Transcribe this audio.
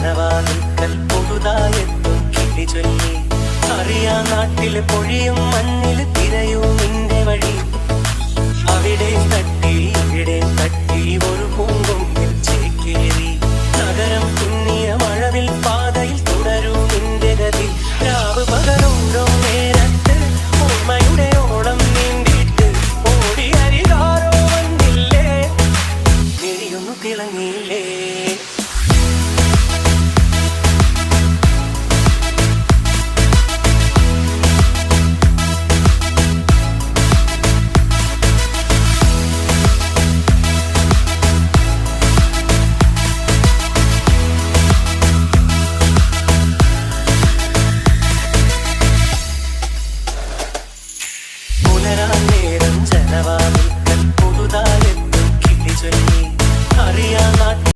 മനവാതിൽക്കൽ പൊതുതായെത്തും കിളി ചൊല്ലി അറിയാ നാട്ടിലെ പൊഴിയും മണ്ണിൽ തിരയൂ നിന്റെ വഴി അവിടെ തട്ടി ഇവിടെ തട്ടി ഒരു പൂങ്കൊമ്പിൽ ചേക്കേറി നഗരം തുന്നിയ മഴവിൽ പാതയിൽ തുടരൂ നിന്റെ ഗതി രാവ് പകലോരോ നേരത്ത് ഓർമ്മയുടെ ഓളം നീണ്ടിട്ട് ഓടി അരികാരോ വന്നില്ലേ തിളങ്ങിയില്ലേ